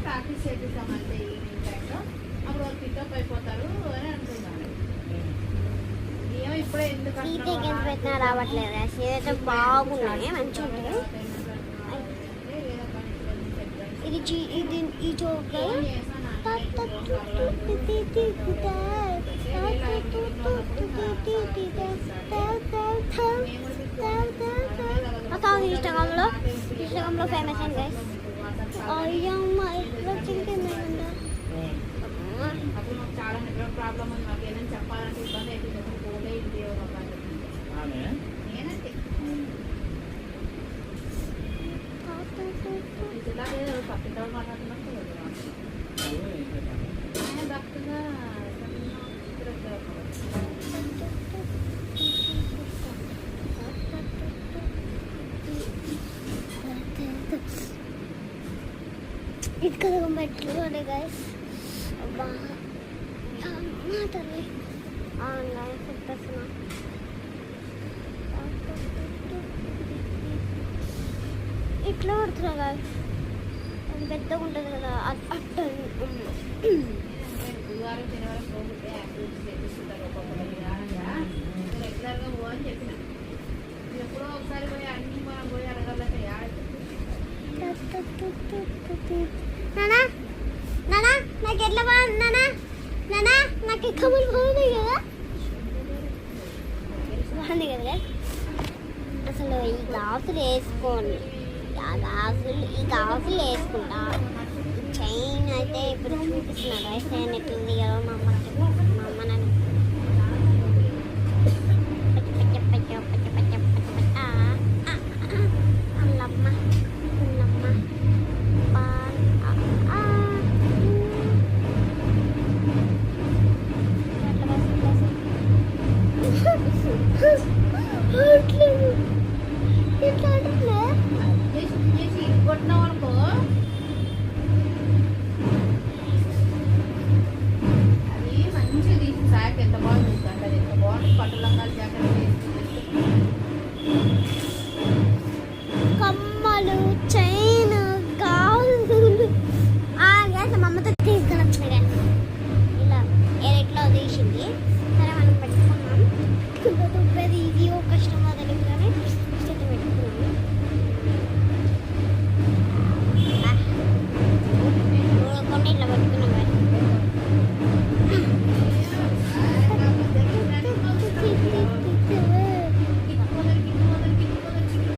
Practice చేపిస్తామంటే evening టైంలో అప్పుడు వాళ్ళు పికప్ అయిపోతారు అని అనుకున్నాను. ఏమో ఇప్పుడే ఎందుకు పెట్టినా రావట్లేదు. ఏదైతే బాగున్నాయి మంచిగా ఉంటాయి. ఇది ఇది ఈ చోట్ల ఇన్స్టాగ్రామ్లో ఫేమస్ అండి గైస్. అప్పుడు మాకు చాలా నెట్వర్క్ ప్రాబ్లమ్ ఉంది. మాకు ఏదైనా చెప్పాలంటే ఇబ్బంది అవుతుంది. ఫోన్లో ఇంటి నేనంటే పక్కింటి వాళ్ళు మాట్లాడుతున్నట్టు భక్తుగా ఇది కదా మెట్లు గైస్. తల్లి చెప్పేస్తున్నా. ఇట్లా పడుతున్నా గైస్. అది పెద్దగా ఉంటుంది కదా అట్ట గురువారం శనివారం పోతే యాక్టివిటీస్ చేపిస్తుంటారు. ఒక్కొక్కరు విధానంగా రెగ్యులర్గా పోవని చెప్పిన. ఎప్పుడో ఒకసారి పోయి అన్ని మనం పోయి అడగాలంటే నానా నానా నాకు ఎట్లా బాగుంది నానా నానా నాకు కమ్మలు బాగున్నాయి కదా బాగుంది కదా. అసలు ఈ గాజులు వేసుకోండి. ఈ గాజులు వేసుకుంటా. చైన్ అయితే ఇప్పుడు చూపిస్తున్నా గైస్. నేను ఎట్లా తీయాలో మా అమ్మకి